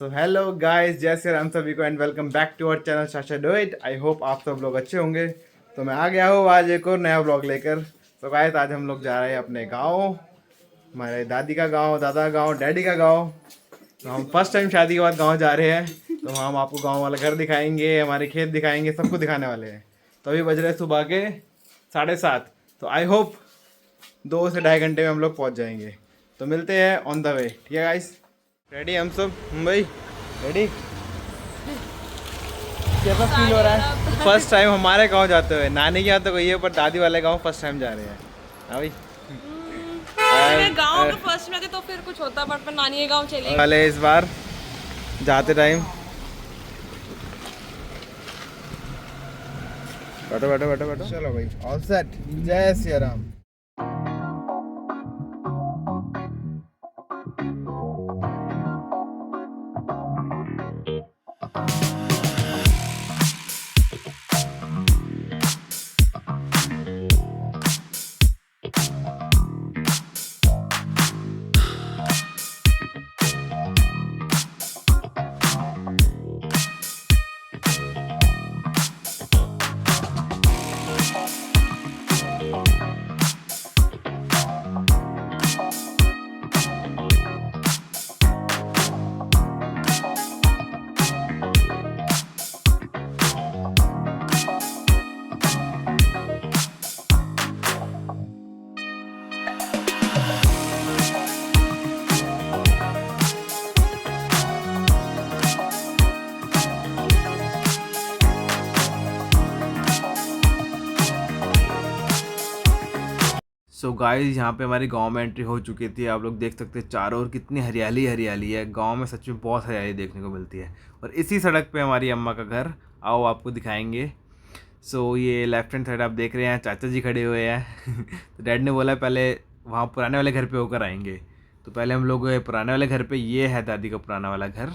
तो hello guys, जय श्री राम सभी को and welcome back to our channel Sasha do it. I hope आप सब लोग अच्छे होंगे। तो मैं आ गया हूँ आज एक और नया ब्लॉग लेकर। तो गाइस आज हम लोग जा रहे हैं अपने गांव, हमारे दादी का गांव, दादा का गांव, डैडी का गांव। तो हम फर्स्ट टाइम शादी के बाद गांव जा रहे हैं। तो हम आपको गांव वाला घर दिखाएंगे, हमारे खेत दिखाएंगे, सबको दिखाने वाले हैं। तो अभी बज रहे सुबह के 7:30। तो आई होप 2 से 2.5 घंटे में हम लोग पहुँच जाएंगे। तो मिलते हैं ऑन द वे। ठीक है गाइस, रेडी हम सब? मुंबई रेडी? कैसा फील हो रहा है फर्स्ट टाइम हमारे गांव जाते हुए? नानी के यहाँ तो गई है पर दादी वाले गांव फर्स्ट टाइम जा रहे हैं। हाँ भाई, गांव में फर्स्ट में थे तो फिर कुछ होता, बट नानी के गांव चले वाले इस बार जाते टाइम। बैठो बैठो बैठो बैठो, चलो भाई ऑल सेट। जय श्री राम। सो गाइस, यहाँ पे हमारे गांव में एंट्री हो चुकी थी। आप लोग देख सकते हैं चारों ओर कितनी हरियाली हरियाली है। गांव में सच में बहुत हरियाली देखने को मिलती है। और इसी सड़क पे हमारी अम्मा का घर, आओ आपको दिखाएंगे। सो ये लेफ्ट हैंड साइड आप देख रहे हैं, चाचा जी खड़े हुए हैं। तो डैड ने बोला पहले वहाँ पुराने वाले घर पे होकर आएंगे। तो पहले हम लोग पुराने वाले घर पे, ये है दादी का पुराना वाला घर।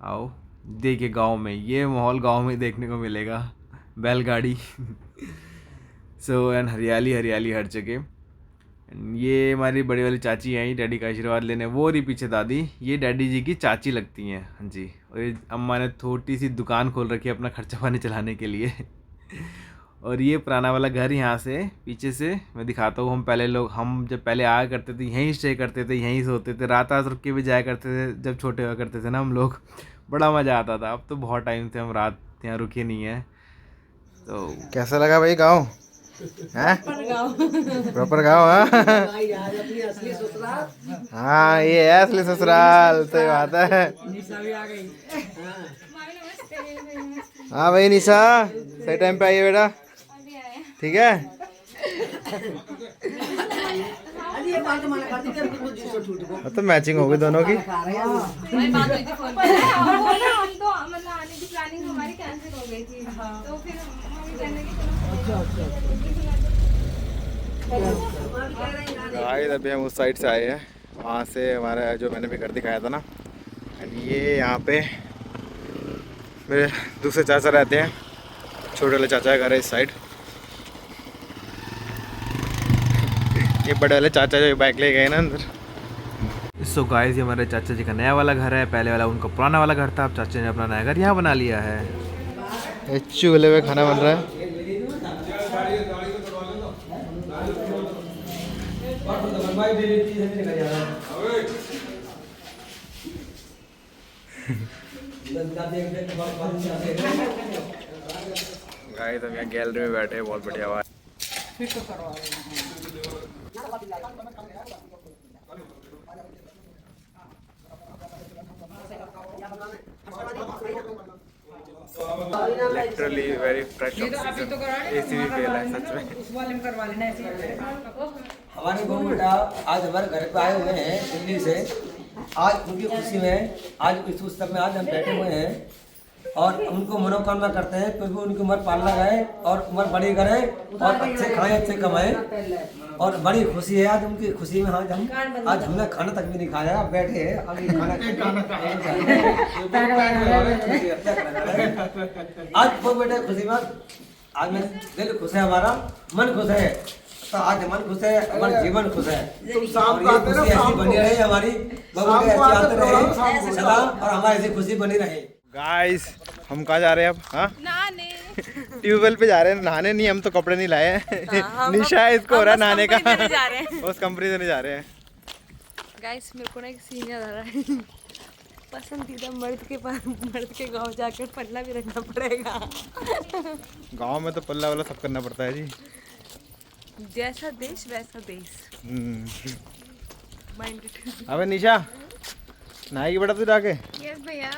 आओ देखिए, गाँव में ये माहौल गाँव में देखने को मिलेगा, बैलगाड़ी। सो एंड हरियाली हरियाली हर जगह। ये हमारी बड़ी वाली चाची हैं, डैडी का आशीर्वाद लेने। वो रही पीछे दादी, ये डैडी जी की चाची लगती हैं। हाँ जी। और ये अम्मा ने छोटी सी दुकान खोल रखी है अपना खर्चा पानी चलाने के लिए। और ये पुराना वाला घर यहाँ से पीछे से मैं दिखाता हूँ। हम जब पहले आया करते थे, यहीं स्टे करते थे, यहीं सोते थे, रात रुक के भी जाया करते थे जब छोटे हुआ करते थे ना हम लोग। बड़ा मज़ा आता था। अब तो बहुत टाइम से हम रात यहाँ रुके नहीं हैं। तो कैसा लगा भाई गाँव? प्रॉपर गाँव? हाँ ये है असली ससुराल। सही बात है। हाँ भाई निशा, सही टाइम पे आई है बेटा। ठीक है। तो मैचिंग होगी दोनों की। गाइस अभी हम उस साइड से आए हैं, वहाँ से हमारा जो मैंने भी घर दिखाया था ना। एंड ये यहाँ पे मेरे दूसरे चाचा रहते हैं, छोटे वाले चाचा का घर है इस साइड। ये बड़े वाले चाचा जो बाइक ले गए ना अंदर। सो गाइस, ये हमारे चाचा जी का नया वाला घर है। पहले वाला उनका पुराना वाला घर था। अब चाचा ने अपना नया घर यहाँ बना लिया है। चूल्हे में खाना बन रहा है। गाइस हम यहाँ गैलरी में बैठे हैं, बहुत बढ़िया आवाज। Literally very fresh oxygen. AC भी फेल है सच में। हमारे बहू बेटा आज हमारे घर पे आए हुए हैं दिल्ली से। आज उनकी खुशी में, आज इस उत्सव में आज हम बैठे हुए हैं और उनको मनोकामना करते हैं क्योंकि उनकी उम्र पालना रहे और उम्र बड़ी करे और अच्छे खाएं, अच्छे कमाएं। और बड़ी खुशी है आज उनकी खुशी में। आज हमने खाना तक भी नहीं खाया, अब बैठे हैं अभी खाना आज वो बेटे खुशी में। आज मैं दिल खुश है, हमारा मन खुश है तो आज मन खुश है, हमारा जीवन खुश है। तुम शाम और को ये आते खुशी रहो, ऐसी बनी रहे हमारी, बबू के ऐसे आते रहे सदा, और हमारी ऐसी खुशी बनी रहे। गाइस हम कहाँ जा रहे हैं अब? हाँ नहाने। ट्यूबवेल पे जा रहे हैं नहाने, नहीं हम तो कपड़े नहीं लाए हैं। निशा इसको हो रहा है नहाने का, जा रहे हैं। उस कंपनी से नहीं जा रहे हैं। गाइस मेरे को ना एक सीन याद आ रहा है, पसंदीदा मर्द के गांव जाकर पल्ला भी रखना पड़ेगा। गांव में तो पल्ला वाला सब करना पड़ता है जी। जैसा देश वैसा देश। माइंडेड। अबे निशा नहाएगी बेटा तू जाके? यस भैया।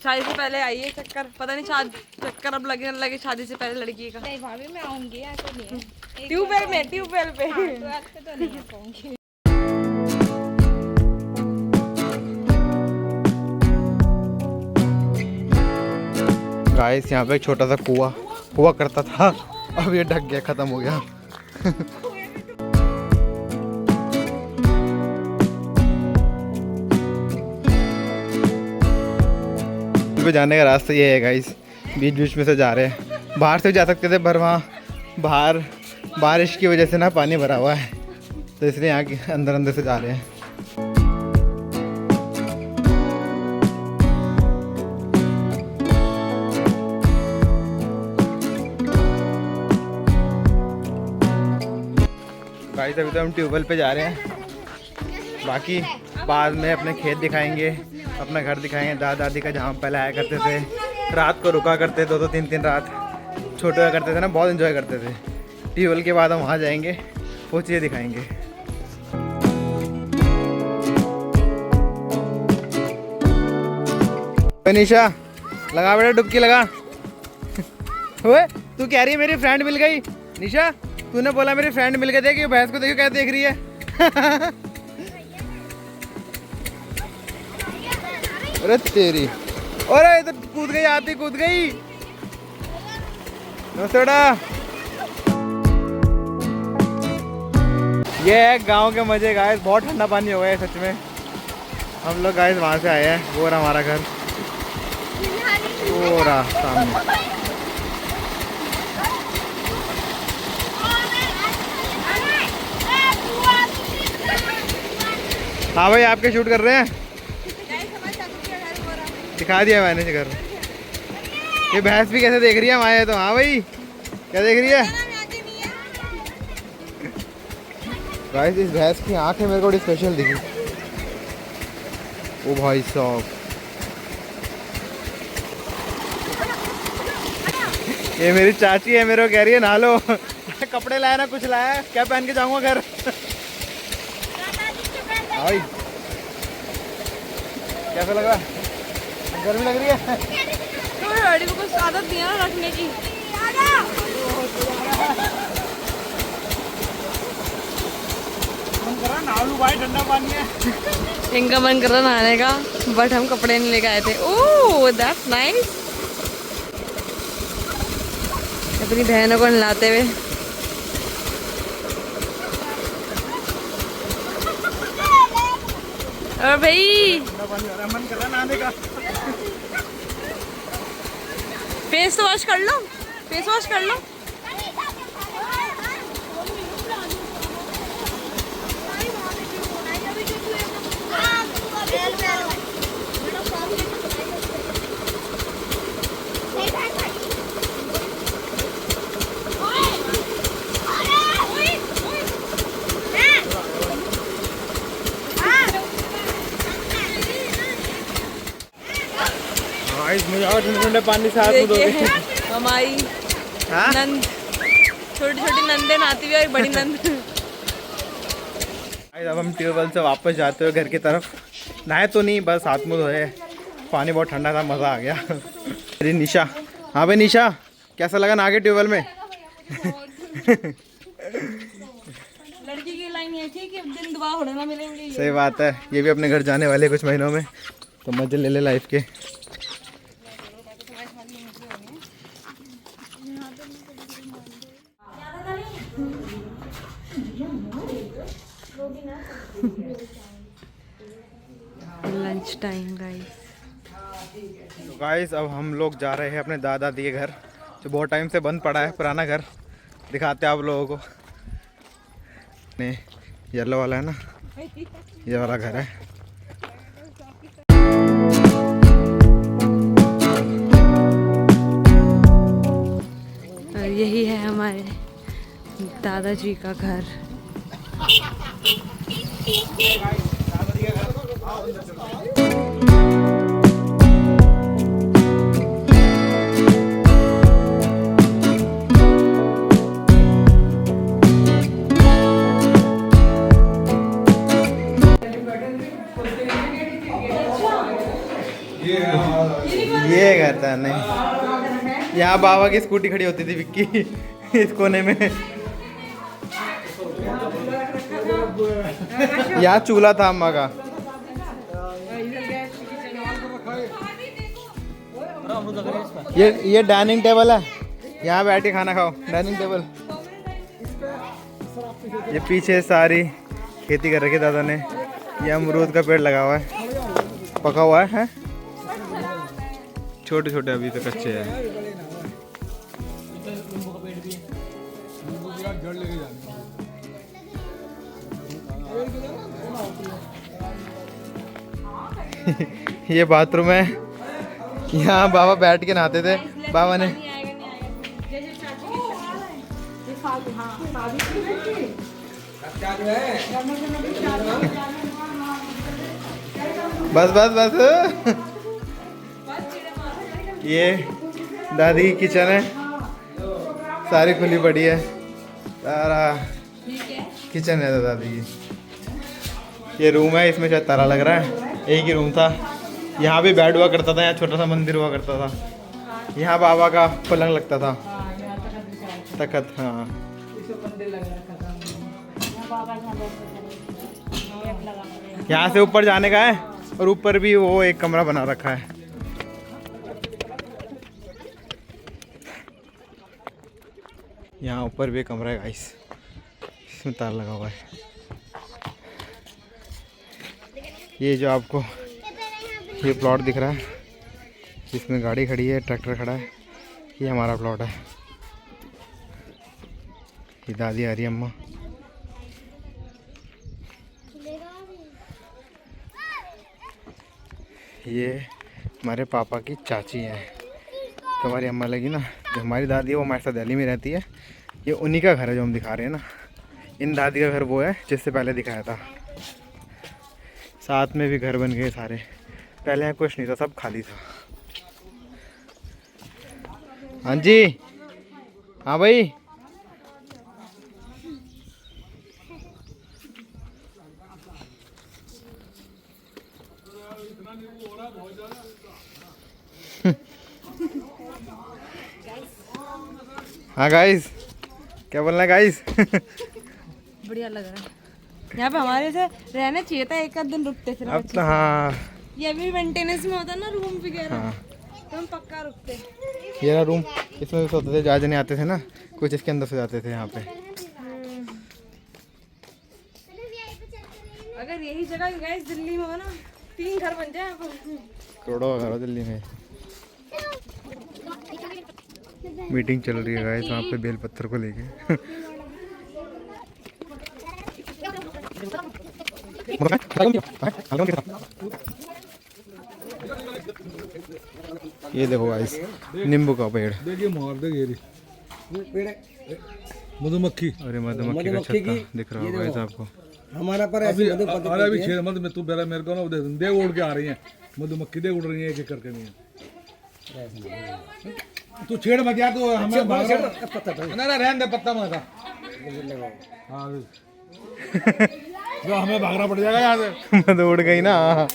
शादी से पहले आई है चक्कर, पता नहीं शादी चक्कर अब लगे लगे शादी से पहले लड़की का। नहीं भाभी मैं आऊंगी, ऐसा नहीं है। ट्यूबवेल पे तो नहीं आ पाऊंगी। गाइस यहाँ पे एक छोटा सा कुआं हुआ करता था, अब ये ढक गया, खत्म हो गया। पे जाने का रास्ता ये है गाइस, बीच बीच में से जा रहे हैं। बाहर से भी जा सकते थे पर वहाँ बाहर बारिश की वजह से ना पानी भरा हुआ है, तो इसलिए यहाँ के अंदर अंदर से जा रहे हैं। गाइस अभी तो हम ट्यूबवेल पे जा रहे हैं, बाकी बाद में अपने खेत दिखाएंगे, अपना घर दिखाएंगे, दादा दादी का जहाँ पहले आया करते थे, रात को रुका करते, 2-2 3-3 रात छोटे हुआ करते थे ना, बहुत एंजॉय करते थे। ट्यूबवेल के बाद हम वहाँ जाएंगे, वो चीज़ें दिखाएंगे। निशा लगा बेटा डुबकी लगा। ओए तू कह रही है मेरी फ्रेंड मिल गई? निशा तूने बोला मेरी फ्रेंड मिल गई, देखिए भैंस को देखियो क्या देख रही है। अरे तेरी, अरे इधर कूद गई, आती कूद गई। नमस्ते बेटा। ये है गांव के मजे गाइस, बहुत ठंडा पानी हो गया है सच में। हम लोग गाइस वहाँ से आए हैं, वो रहा हमारा घर, वो रहा सामने। हाँ भाई आपके शूट कर रहे हैं, दिखा दिया मैंने घर। ये भैंस भी कैसे देख रही है हमारे, तो हाँ भाई क्या देख रही है गाइस? इस भैंस की आंखें मेरे को बड़ी स्पेशल दिखी। ओ भाई साहब, ये मेरी चाची है, मेरे को कह रही है नहा लो। कपड़े लाया ना कुछ लाया, क्या पहन के जाऊंगा घर? भाई कैसा लगा? गर्मी लग रही है? तो गाड़ी को कुछ आदत दिया ना रखने की। मन कर रहा नहा भाई, ठंडा पानी है। इनका मन कर रहा नहाने का, बट हम कपड़े नहीं लेके आए थे। Oh that's nice. अपनी बहनों को नहलाते हुए। और भाई मन कर रहा नहाने का। फेस वॉश कर लो, फेस वॉश कर लो। मुझे और ठंडे पानी से हाथ धो देखिए हमारी हाँ? नंद, छोटी छोटी नंदे नहाती हुई और एक बड़ी नंद। अब हम ट्यूबवेल से वापस जाते हुए घर की तरफ, नहाए तो नहीं, बस हाथ मुँह धोए, पानी बहुत ठंडा था, मज़ा आ गया। अरे निशा, हाँ भाई निशा कैसा लगा नहा के ट्यूबवेल में? लड़की की लाइन ये थी कि दिन दुआ होने ना मिलेंगे। सही बात है, ये भी अपने घर जाने वाले कुछ महीनों में, तो मजे ले ले लाइफ के। Lunch time guys. तो गाइस अब हम लोग जा रहे हैं अपने दादा दादी के घर, जो बहुत टाइम से बंद पड़ा है, पुराना घर। दिखाते हैं आप लोगों को। नहीं, येलो वाला है ना, ये वाला घर है। और यही है हमारे दादाजी का घर। ये घर था नहीं, यहाँ बाबा की स्कूटी खड़ी होती थी विक्की इस कोने में। यहाँ चूल्हा था अम्मा का। ये डाइनिंग टेबल है, यहाँ बैठ के खाना खाओ। Dining table. ये पीछे सारी खेती कर रखी दादा ने। ये अमरूद का पेड़ लगा हुआ है, पका हुआ है। छोटे छोटे अभी तो कच्चे हैं। ये बाथरूम है, यहाँ बाबा बैठ के नहाते थे। बाबा ने बस बस बस। ये दादी की किचन है, सारी खुली पड़ी है। सारा किचन है दादी की। ये रूम है, इसमें शायद ताला लग रहा है। एक ही रूम था, यहाँ भी बेड हुआ करता था, यहाँ छोटा सा मंदिर हुआ करता था। यहाँ बाबा का पलंग लगता था, तखत। हाँ, यहाँ से ऊपर जाने का है, और ऊपर भी वो एक कमरा बना रखा है। यहाँ ऊपर भी एक कमरा है गाइस, इसमें तार लगा हुआ है। ये जो आपको ये प्लॉट दिख रहा है, इसमें गाड़ी खड़ी है, ट्रैक्टर खड़ा है, ये हमारा प्लॉट है। ये दादी आ रही है, अम्मा। ये हमारे पापा की चाची है, तो हमारी अम्मा लगी ना। जो हमारी दादी है वो हमारे साथ दिल्ली में रहती है। ये उन्हीं का घर है जो हम दिखा रहे हैं ना। इन दादी का घर वो है जिससे पहले दिखाया था। साथ में भी घर बन गए सारे। पहले यहाँ कुछ नहीं था, सब खाली था। हाँ जी, हाँ भाई। हाँ गाइस, क्या बोलना है गाइस? बढ़िया लग रहा है यहाँ पे। हमारे से रहना चाहिए था, एक आध दिन रुकते थे। अब तो हाँ, ये भी मेंटेनेंस में होता ना रूम वगैरह, हाँ। तो हम पक्का रुकते। ये ना रूम, इसमें भी सोते थे। ज्यादा नहीं आते थे ना, कुछ इसके अंदर से जाते थे यहाँ पे। अगर यही जगह गाइस दिल्ली में हो ना, 3 घर बन जाए। करोड़ों घर दिल्ली में। मीटिंग चल रही है गाइस वहाँ पे बेल पत्थर को लेके। ये देखो गाइस, नींबू का पेड़। देखिए मार दे घेरी मधुमक्खी। अरे मधुमक्खी का छत्ता दिख रहा होगा गाइस आपको। हमारा पर अभी अभी छेड़ मत में, तू मेरे को ना दे उड़ के आ रही है मधुमक्खी, दे उड़ रही है एक एक करके। नहीं तू छेड़ मत यार, तो हमें ना रहने दे पत्ता मत। हाँ जो हमें भागना पड़ जाएगा यहाँ से। मैं तो उड़ गई ना।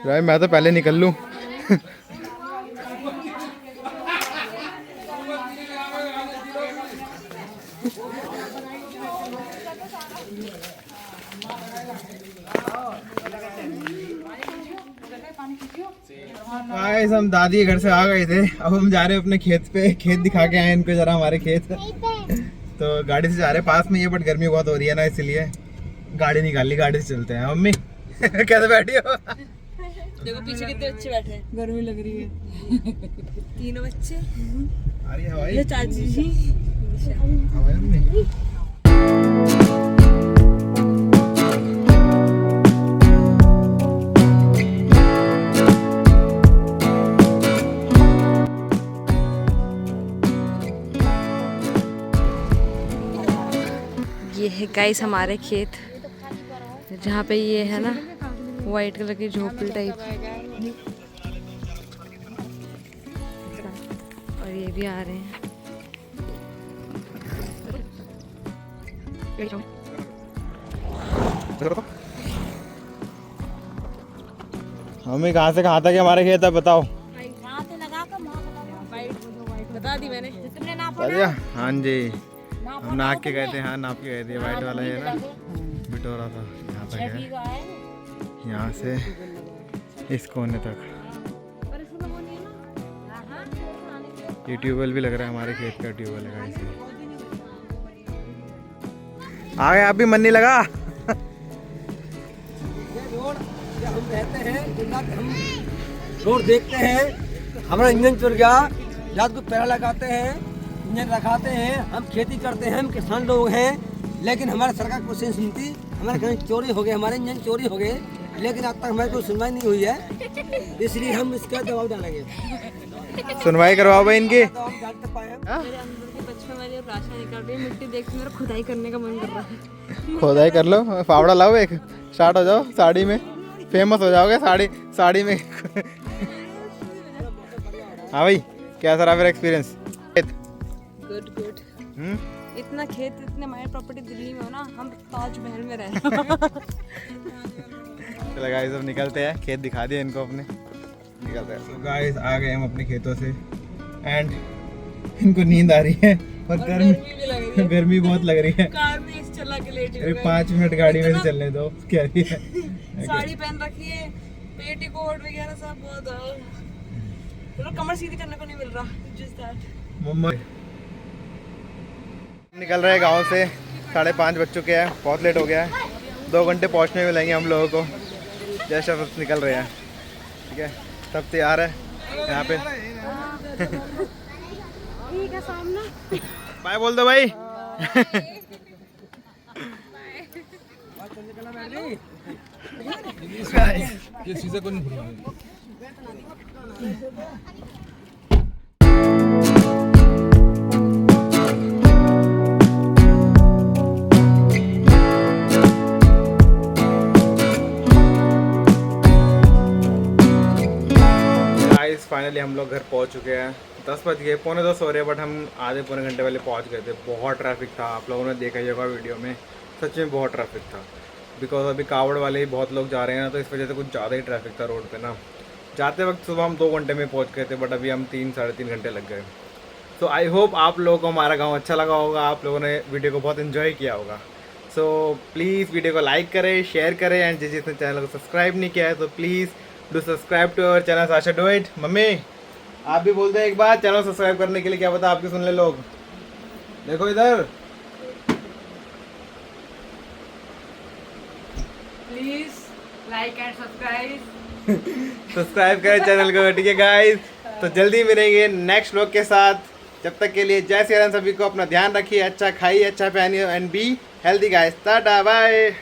भाई मैं तो पहले निकल लूँ। गाइस हम दादी के घर से आ गए थे, अब हम जा रहे हैं अपने खेत पे। खेत दिखा के आए इनको जरा हमारे खेत। तो गाड़ी से जा रहे हैं, पास में ये, बट गर्मी बहुत हो रही है ना, इसलिए गाड़ी निकाल ली, गाड़ी से चलते हैं। मम्मी कैसे बैठी हो? देखो पीछे कितने बच्चे बैठे हैं, गर्मी लग रही है। 3 बच्चे। आ रही है भाई। ये चाची जी ये है गाइस हमारे खेत, जहाँ पे ये है ना वाइट कलर की झोपड़ी टाइप, और ये भी आ रहे हैं। मम्मी कहाँ से कहाँ तक हमारे खेत है बताओ? बता दी मैंने। हाँ जी, हम नाप के गए थे। हाँ नाप के गए थे। वाइट वाला है ना बिटोरा था, यहाँ तक है, यहाँ से इस कोने तक। ये ट्यूबवेल भी लग रहा है, हमारे खेत का ट्यूबवेल है गाइस। आ गए आप भी, मन नहीं लगा? रोड हम रहते हैं, हम रोड देखते हैं, हमारा इंजन चुर गया, रात को पैरा लगाते हैं, इंजन रखाते हैं, हम खेती करते हैं, हम किसान लोग हैं, लेकिन हमारे सरकार कुछ नहीं सुनती। हमारे घर चोरी हो गए, हमारे इंजन चोरी हो गए, लेकिन अब तक हमारी कोई सुनवाई नहीं हुई है, इसलिए हम इसका दबाव डालेंगे। सुनवाई करवाओ भाई इनकी। हम जानते पाए मेरे अंदर के बचपन वाली अब राशा निकल रही है, मिट्टी देख के मेरा खुदाई करने का मन कर रहा है। खोदाई कर लो, फावड़ा लाओ एक, स्टार्ट हो जाओ, साड़ी में फेमस हो जाओगे, साड़ी में। हाँ भाई, कैसा रहा मेरा एक्सपीरियंस? गुड। इतना खेत, इतने माइनर प्रॉपर्टी दिल्ली में हो ना, हम ताजमहल में रह रहे हैं। चलो गाइस अब निकलते हैं, खेत दिखा दिए इनको अपने, निकलते हैं। तो गाइस आ गए हम अपने खेतों से, एंड इनको नींद आ रही है और गर्मी बहुत लग रही है। कार में इस चला के लेटी अरे 5 मिनट गाड़ी में से चलने दो, क्या रही है। साड़ी पहन रखी है, पेटीकोट वगैरह सब बहुत, कमर सीधी करने को नहीं मिल रहा। Just that. मम्मा निकल रहे हैं गांव से, 5:30 बज चुके हैं, बहुत लेट हो गया है। 2 घंटे पहुंचने में मिलेंगे हम लोगों को। जैसे सब निकल रहे हैं, ठीक है, सब तैयार है यहाँ पे। ठीक है सामने। बाय बोल दो भाई। ये चीजें को नहीं भूलना। फाइनली हम लोग घर पहुंच चुके हैं। 10 बज गए, 9:45 हो रहे हैं, बट हम आधे पौने घंटे पहले पहुंच गए थे। बहुत ट्रैफिक था, आप लोगों ने देखा ही होगा वीडियो में, सच में बहुत ट्रैफिक था। बिकॉज अभी कावड़ वाले ही बहुत लोग जा रहे हैं ना, तो इस वजह से कुछ ज़्यादा ही ट्रैफिक था रोड पे ना। जाते वक्त सुबह हम 2 घंटे में पहुँच गए थे, बट अभी हम 3-3.5 घंटे लग गए। सो आई होप आप लोगों को हमारा गाँव अच्छा लगा होगा, आप लोगों ने वीडियो को बहुत इन्जॉय किया होगा। सो प्लीज़ वीडियो को लाइक करें, शेयर करें, एंड जिसने चैनल को सब्सक्राइब नहीं किया है तो please do subscribe to our channel Sasha do it. Mummy आप भी बोलते हैं एक बार, चैनल सब्सक्राइब करने के लिए, क्या पता आपके सुन ले लोग। देखो इधर, प्लीज लाइक एंड सब्सक्राइब करें चैनल को, ठीक है गाइस। तो जल्दी मिलेंगे नेक्स्ट व्लॉग के साथ, जब तक के लिए जय श्री राम। सभी को अपना ध्यान रखिए, अच्छा खाइए, अच्छा पहनिए, and be healthy guys. Tata bye.